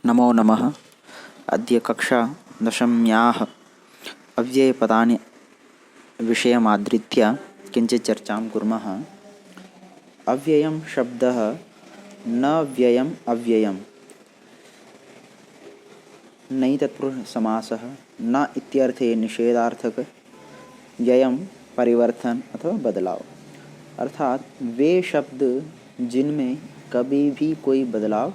नमो नमः। अद्य कक्षा दशम्याः अव्ययपदानि विषयमाधृत्य किञ्चित् चर्चां कुर्मः। अव्ययं शब्दः न व्ययम् अव्ययम् नई तत्पुरुषसमासः न इत्यर्थे निषेधार्थक व्ययम परिवर्तन अथवा बदलाव, अर्थात वे शब्द जिनमें कभी भी कोई बदलाव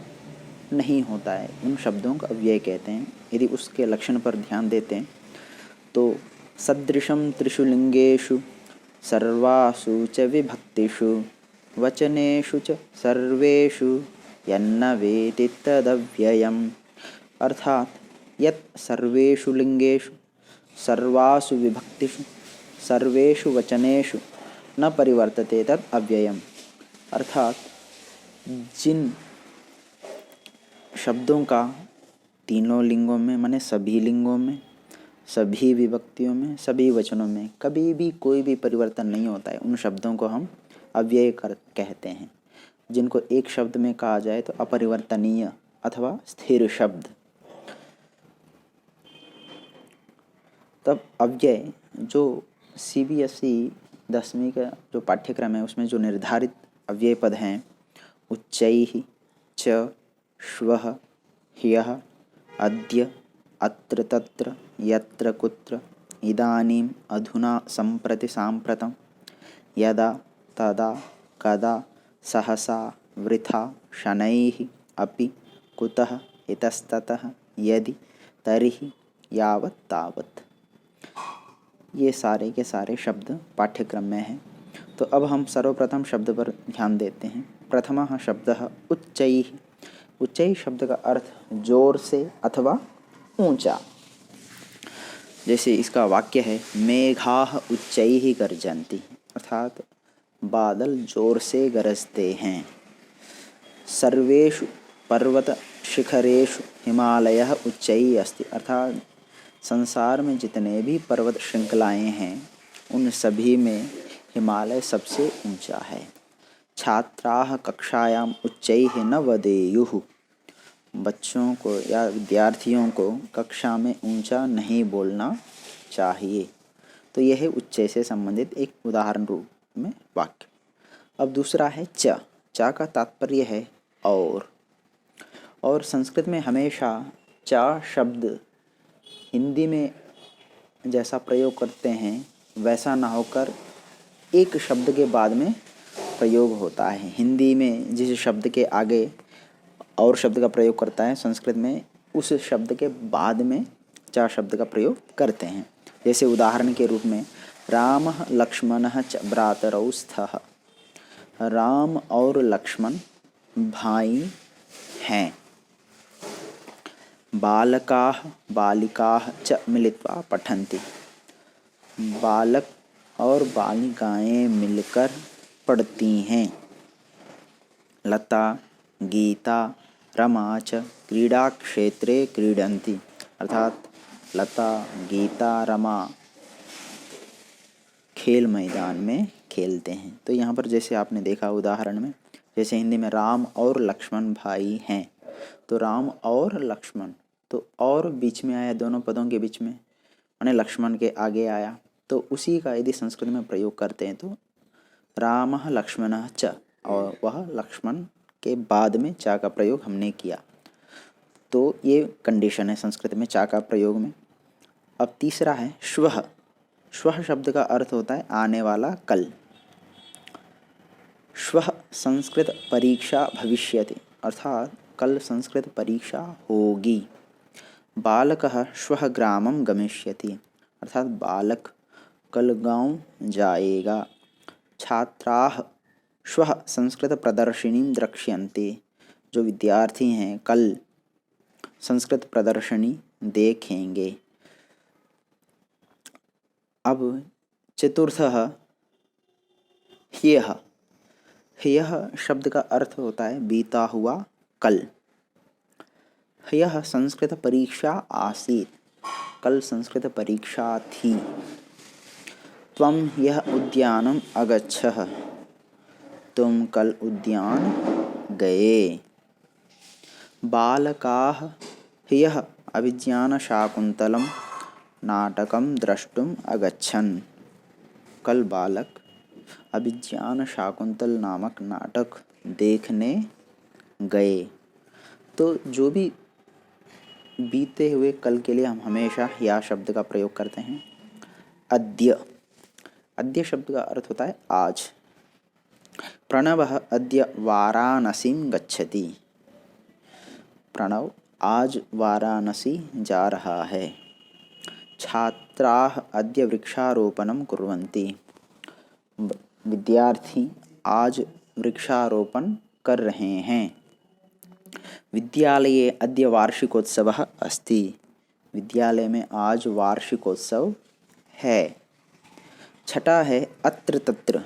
नहीं होता है उन शब्दों को अव्यय कहते हैं। यदि उसके लक्षण पर ध्यान देते हैं तो सदृशं त्रिषु लिंगेषु सर्वासु च विभक्तिषु वचनेषु च सर्वेषु यन्न वेति तदव्ययम्, अर्थात यत् सर्वेषु लिंगेषु सर्वासु विभक्तिषु सर्वेषु वचनेषु न परिवर्तते तद अव्ययम्, अर्थात जिन शब्दों का तीनों लिंगों में माने सभी लिंगों में सभी विभक्तियों में सभी वचनों में कभी भी कोई भी परिवर्तन नहीं होता है उन शब्दों को हम अव्यय कहते हैं। जिनको एक शब्द में कहा जाए तो अपरिवर्तनीय अथवा स्थिर शब्द। तब अव्यय जो CBSE 10वीं का जो पाठ्यक्रम है उसमें जो निर्धारित अव्यय पद हैं उच्चैः च श्वः ह्यः अद्य अत्र तत्र यत्र कुत्र इदानीम् अधुना सम्प्रति साम्प्रतं यदा तदा कदा सहसा वृथा शनैः अपि कुतः इतस्ततः यदि तर्हि यावत् तावत्, ये सारे के सारे शब्द पाठ्यक्रम में हैं। तो अब हम सर्वप्रथम शब्द पर ध्यान देते हैं। प्रथमः शब्दः उच्चैः। उच्चैः शब्द का अर्थ जोर से अथवा ऊंचा। जैसे इसका वाक्य है मेघाः उच्चैः गर्जन्ति, अर्थात बादल जोर से गरजते हैं। सर्वेषु पर्वत शिखरेषु हिमालयः उच्चैः अस्ति, अर्थात संसार में जितने भी पर्वत श्रृंखलाएं हैं उन सभी में हिमालय सबसे ऊंचा है। छात्राः कक्षायाम उच्चैः न वदेयुः, बच्चों को या विद्यार्थियों को कक्षा में ऊंचा नहीं बोलना चाहिए। तो यह है उच्चै से संबंधित एक उदाहरण रूप में वाक्य। अब दूसरा है च। च का तात्पर्य है और संस्कृत में हमेशा च शब्द हिंदी में जैसा प्रयोग करते हैं वैसा ना होकर एक शब्द के बाद में प्रयोग होता है। हिंदी में जिस शब्द के आगे और शब्द का प्रयोग करता है संस्कृत में उस शब्द के बाद में च शब्द का प्रयोग करते हैं। जैसे उदाहरण के रूप में रामः लक्ष्मणः च भ्रातरौ स्तः, राम और लक्ष्मण भाई हैं। बालकाः बालिकाः च मिलित्वा पठन्ति, बालक और बालिकाएं मिलकर पढ़ती हैं। लता गीता रमा च क्रीडा क्षेत्रे क्रीडन्ति, अर्थात लता गीता रमा खेल मैदान में खेलते हैं। तो यहाँ पर जैसे आपने देखा उदाहरण में, जैसे हिंदी में राम और लक्ष्मण भाई हैं तो राम और लक्ष्मण, तो और बीच में आया दोनों पदों के बीच में माने लक्ष्मण के आगे आया, तो उसी का यदि संस्कृत में प्रयोग करते हैं तो रामः लक्ष्मणः च, और वह लक्ष्मण के बाद में चा का प्रयोग हमने किया। तो ये कंडीशन है संस्कृत में चा का प्रयोग में। अब तीसरा है श्वः। श्वः शब्द का अर्थ होता है आने वाला कल। श्वः संस्कृत परीक्षा भविष्यति, अर्थात कल संस्कृत परीक्षा होगी। बालकः श्वः ग्रामं गमिष्यति, अर्थात बालक कल गांव जाएगा। छात्राः श्वः संस्कृत प्रदर्शिनीं द्रक्ष्यन्ते, जो विद्यार्थी हैं कल संस्कृत प्रदर्शनी देखेंगे। अब चतुर्थः ह्यः। ह्यः शब्द का अर्थ होता है बीता हुआ कल। ह्यः संस्कृत परीक्षा आसीत्, कल संस्कृत परीक्षा थी। त्वं ह्यः उद्यानम् अगच्छः, तुम कल उद्यान गए। बालकाः ह्यः अभिज्ञानशाकुन्तलं नाटकं द्रष्टुम अगच्छन्। कल बालक अभिज्ञानशाकुंतल नामक नाटक देखने गए। तो जो भी बीते हुए कल के लिए हम हमेशा या शब्द का प्रयोग करते हैं। अद्य, अद्य शब्द का अर्थ होता है आज। प्रणवः अद्य वाराणसीं गच्छति। प्रणव आज वाराणसी जा रहा है। छात्राः अद्य वृक्षारोपणं कुर्वन्ति। विद्यार्थी आज वृक्षारोपण कर रहे हैं। विद्यालये अद्य वार्षिकोत्सवः अस्ति। विद्यालय में आज वार्षिकोत्सव है। छठा है अत्र तत्र।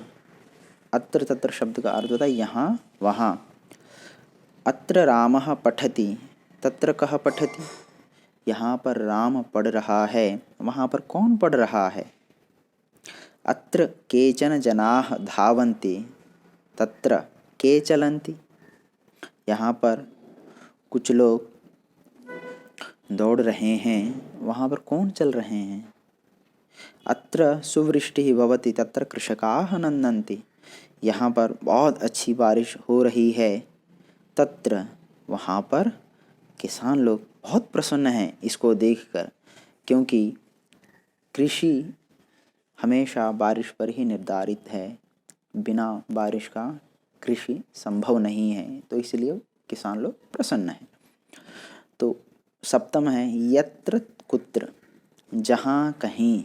अत्र तत्र शब्द का अर्थ होता है यहाँ वहाँ। अत्र रामः पठति, तत्र कः पठति। यहाँ पर राम पढ़ रहा है, वहाँ पर कौन पढ़ रहा है। अत्र केचन जनाः धावन्ति, तत्र के चलन्ति। यहाँ पर कुछ लोग दौड़ रहे हैं, वहाँ पर कौन चल रहे हैं। अत्र सुवृष्टिः भवति, तत्र कृषकाः नन्दन्ति। यहाँ पर बहुत अच्छी बारिश हो रही है, तत्र वहाँ पर किसान लोग बहुत प्रसन्न हैं इसको देखकर, क्योंकि कृषि हमेशा बारिश पर ही निर्धारित है। बिना बारिश का कृषि संभव नहीं है, तो इसलिए किसान लोग प्रसन्न हैं। तो सप्तम है यत्र कुत्र, जहाँ कहीं।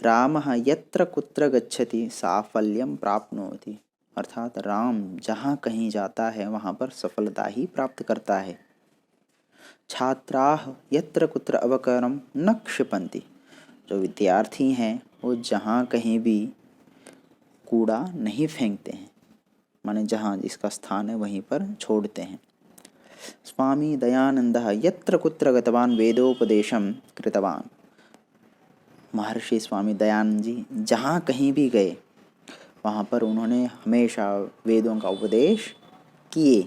रामः यत्र कुत्र गच्छति साफल्यं प्राप्नोति। अर्थात राम जहाँ कहीं जाता है वहाँ पर सफलता ही प्राप्त करता है। छात्राः यत्र कुत्र अवकरं न क्षिपन्ति। जो विद्यार्थी हैं वो जहाँ कहीं भी कूड़ा नहीं फेंकते हैं, माने जहाँ जिसका स्थान है वहीं पर छोड़ते हैं। स्वामी दयानंदः यत्र कुत्र गतवान् वेदोपदेशं कृतवान्। महर्षि स्वामी दयानंद जी जहाँ कहीं भी गए वहाँ पर उन्होंने हमेशा वेदों का उपदेश किए।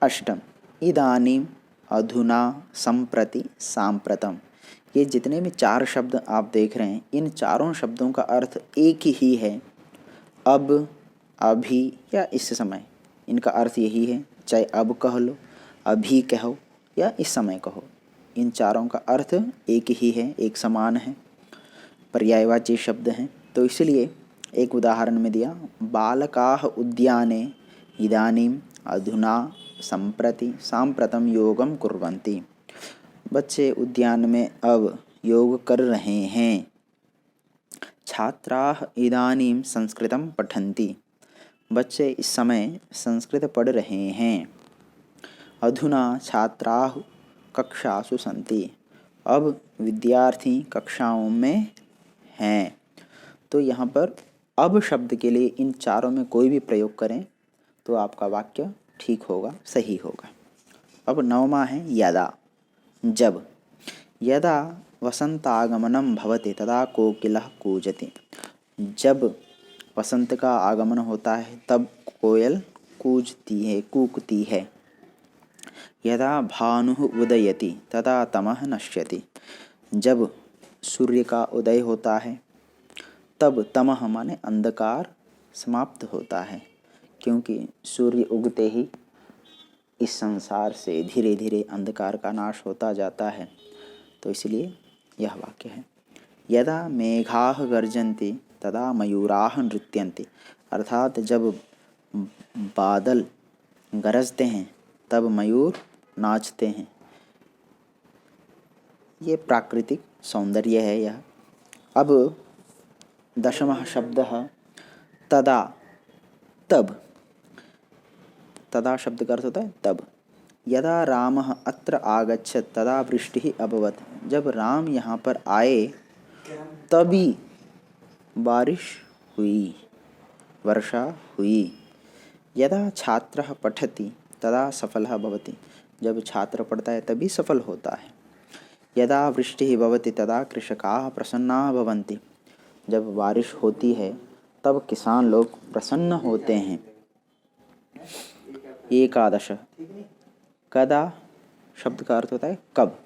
अष्टम इदानीम अधुना संप्रति सांप्रतम। ये जितने भी चार शब्द आप देख रहे हैं, इन चारों शब्दों का अर्थ एक ही है। अब, अभी या इस समय, इनका अर्थ यही है। चाहे अब कह लो, अभी कहो या इस समय कहो, इन चारों का अर्थ एक ही है, एक समान है, पर्यायवाची शब्द हैं। तो इसलिए एक उदाहरण में दिया, बालकाः उद्याने इदानीम अधुना संप्रति सांप्रतम योगम कुर्वन्ति। बच्चे उद्यान में अब योग कर रहे हैं। छात्राः इदानीं संस्कृतं पठन्ति। बच्चे इस समय संस्कृत पढ़ रहे हैं। अधुना छात्राः कक्षासु सन्ति। अब विद्यार्थी कक्षाओं में हैं। तो यहाँ पर अब शब्द के लिए इन चारों में कोई भी प्रयोग करें तो आपका वाक्य ठीक होगा, सही होगा। अब नवमा है यदा, जब। यदा वसंतागमनं भवति तदा कोकिलः कूजति। जब वसंत का आगमन होता है तब कोयल कूजती है, कूकती है। यदा भानुः उदयति तदा तमः नश्यति। जब सूर्य का उदय होता है तब तमः माने अंधकार समाप्त होता है, क्योंकि सूर्य उगते ही इस संसार से धीरे धीरे अंधकार का नाश होता जाता है। तो इसलिए यह वाक्य है। यदा मेघाः गर्जन्ति तदा मयूराः नृत्यन्ति। अर्थात जब बादल गरजते हैं तब मयूर नाचते हैं। ये प्राकृतिक सौंदर्य है यह। अब दशमः शब्दः तदा, तब। तदा शब्द का अर्थ होता है तब। यदा रामः अत्र आगच्छत् तदा वृष्टिः अभवत्। जब राम यहाँ पर आए तभी बारिश हुई, वर्षा हुई। यदा छात्रः पठति तदा सफलः भवति। जब छात्र पढ़ता है तभी सफल होता है। यदा वृष्टिः भवति तदा कृषकाः प्रसन्नाः भवन्ति। जब बारिश होती है तब किसान लोग प्रसन्न होते हैं। एकादश। कदा शब्द का अर्थ होता है कब।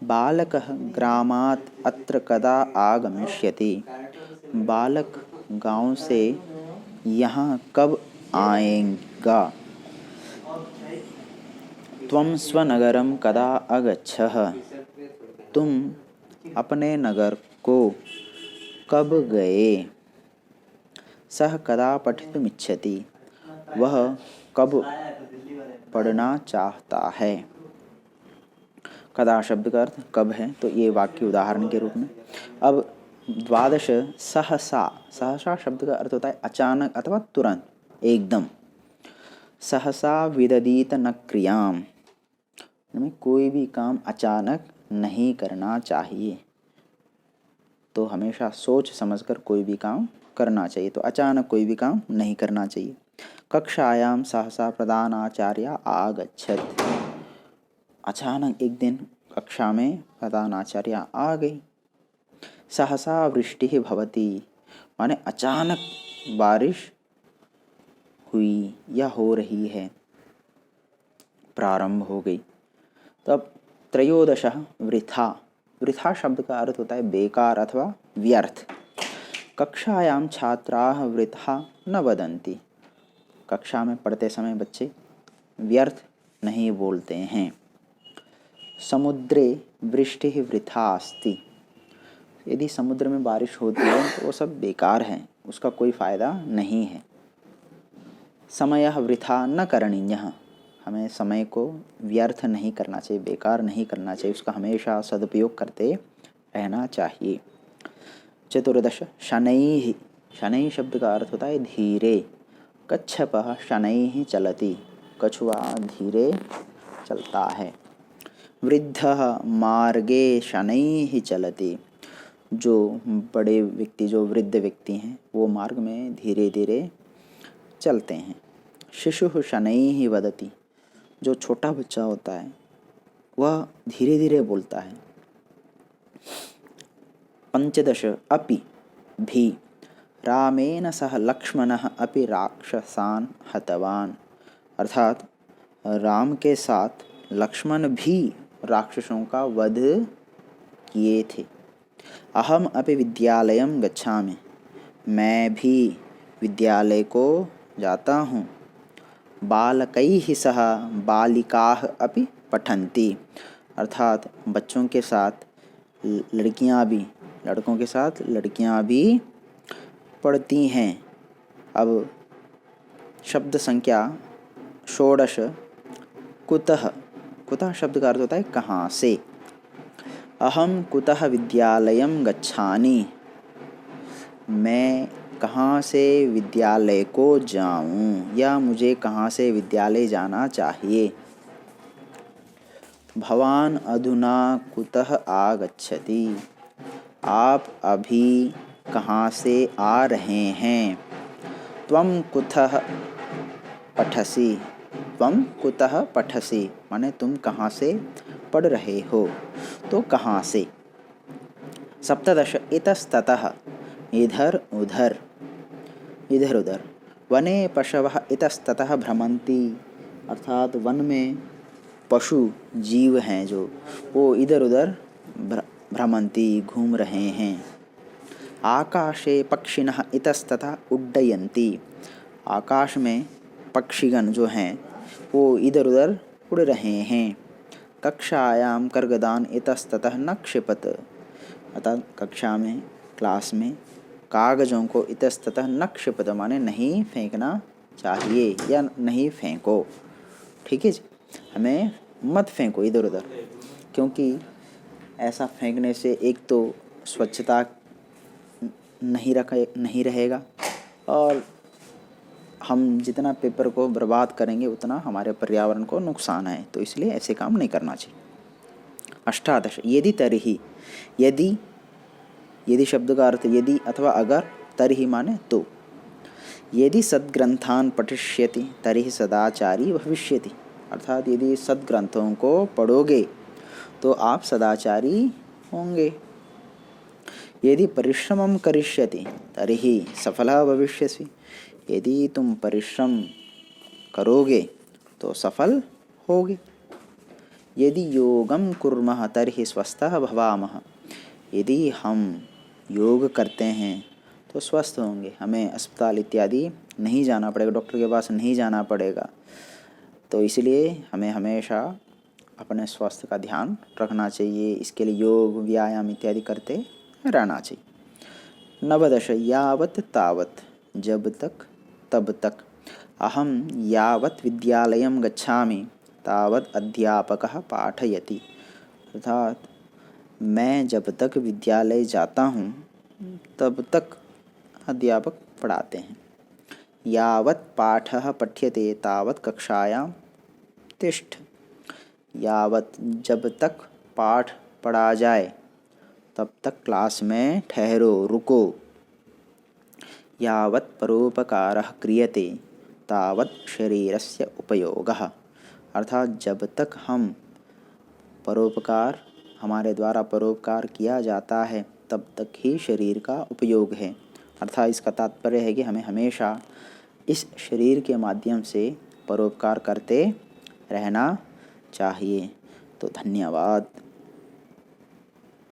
बालकः ग्रामात् अत्र कदा आगमिष्यति। बालक गांव से यहाँ कब आएगा। त्वं स्वनगरं कदा आगच्छः। तुम अपने नगर को कब गए। सः कदा पठितुमिच्छति। वह कब पढ़ना चाहता है। कदा शब्द का अर्थ कब है, तो ये वाक्य उदाहरण के रूप में। अब द्वादश सहसा। सहसा शब्द का अर्थ होता है अचानक अथवा तुरंत, एकदम। सहसा विदधीत न क्रियाम। हमें कोई भी काम अचानक नहीं करना चाहिए, तो हमेशा सोच समझकर कोई भी काम करना चाहिए, तो अचानक कोई भी काम नहीं करना चाहिए। कक्षायाम सहसा प्रधानाचार्य आगच्छत्। अचानक एक दिन कक्षा में प्रधानाचार्य आ गई। सहसा वृष्टि भवति, माने अचानक बारिश हुई या हो रही है, प्रारंभ हो गई। तब त्रयोदश वृथा। वृथा शब्द का अर्थ होता है बेकार अथवा व्यर्थ। कक्षायाम छात्राः वृथा न वदन्ति। कक्षा में पढ़ते समय बच्चे व्यर्थ नहीं बोलते हैं। समुद्रे वृष्टि वृथा अस्ति। यदि समुद्र में बारिश होती है तो वो सब बेकार है, उसका कोई फ़ायदा नहीं है। समयः वृथा न करणीयः। हमें समय को व्यर्थ नहीं करना चाहिए, बेकार नहीं करना चाहिए, उसका हमेशा सदुपयोग करते रहना चाहिए। चतुर्दश शनैः। शनैः शब्द का अर्थ होता है धीरे। कच्छपः शनैः चलति। कछुआ धीरे चलता है। वृद्धः मार्गे शनैः चलति। जो बड़े व्यक्ति, जो वृद्ध व्यक्ति हैं, वो मार्ग में धीरे धीरे चलते हैं। शिशुः शनैः वदति। जो छोटा बच्चा होता है वह धीरे धीरे बोलता है। पंचदश अपि भी। रामेण सह लक्ष्मणः अपि राक्षसान् हतवान्। अर्थात राम के साथ लक्ष्मण भी राक्षसों का वध किए थे। अहम अपि विद्यालयं गच्छामि। मैं भी विद्यालय को जाता हूँ। बालकैः सह बालिकाः अपि पठन्ति। अर्थात बच्चों के साथ लड़कियाँ भी, लड़कों के साथ लड़कियाँ भी पढ़ती हैं। अब शब्द संख्या षोडश कुतः। कुतः शब्द का अर्थ होता है कहाँ से। अहम कुतः विद्यालयं गच्छामि। मैं कहाँ से विद्यालय को जाऊं, या मुझे कहाँ से विद्यालय जाना चाहिए। भवान अधुना कुतः आगच्छति। आप अभी कहाँ से आ रहे हैं। त्वं कुतः पठसि। त्वं कुतः पठसि माने तुम कहाँ से पढ़ रहे हो, तो कहाँ से। सप्तदश इतस्ततः। इधर उधर, इधर उधर। वने पशवः इतस्ततः भ्रमन्ति। अर्थात वन में पशु जीव हैं जो, वो इधर उधर भ्रमन्ति, घूम रहे हैं। आकाशे पक्षिणः इतस्ततः उड्डयन्ति। आकाश में पक्षीगण जो हैं वो इधर उधर उड़ रहे हैं। कक्षायां कर्गदान इतस्ततः न क्षिपत। अर्थात कक्षा में, क्लास में कागज़ों को इतस्ततः न क्षिपत माने नहीं फेंकना चाहिए या नहीं फेंको। ठीक है जी, हमें मत फेंको इधर उधर, क्योंकि ऐसा फेंकने से एक तो स्वच्छता नहीं रहेगा, और हम जितना पेपर को बर्बाद करेंगे उतना हमारे पर्यावरण को नुकसान है, तो इसलिए ऐसे काम नहीं करना चाहिए। अष्टादश यदि तर्हि। यदि, यदि शब्द का अर्थ यदि अथवा अगर, तर्हि माने तो। यदि सद्ग्रंथान पठिष्यति तर्हि सदाचारी भविष्यति। अर्थात यदि सद्ग्रंथों को पढ़ोगे तो आप सदाचारी होंगे। यदि परिश्रमं करिष्यति तर्हि सफलः भविष्यसि। यदि तुम परिश्रम करोगे तो सफल होगे। यदि योगम कुर्मः तर्हि स्वस्थः भवामः। यदि हम योग करते हैं तो स्वस्थ होंगे, हमें अस्पताल इत्यादि नहीं जाना पड़ेगा, डॉक्टर के पास नहीं जाना पड़ेगा। तो इसलिए हमें हमेशा अपने स्वास्थ्य का ध्यान रखना चाहिए। इसके लिए योग व्यायाम इत्यादि करते रहना चाहिए। नवदश यावत् तावत्, जब तक तब तक। अहम यावत् विद्यालयं गच्छामि तावत् अध्यापकः पाठयति। अर्थात मैं जब तक विद्यालय जाता हूँ तब तक अध्यापक पढ़ाते हैं। यावत् पाठः पठ्यते तावत् कक्षायां तिष्ठ। यावत् जब तक पाठ पढ़ा जाए तब तक क्लास में ठहरो, रुको। यावत् परोपकारः क्रियते तावत् शरीरस्य उपयोगः। अर्थात जब तक हम परोपकार, हमारे द्वारा परोपकार किया जाता है तब तक ही शरीर का उपयोग है। अर्थात इसका तात्पर्य है कि हमें हमेशा इस शरीर के माध्यम से परोपकार करते रहना चाहिए। तो धन्यवाद।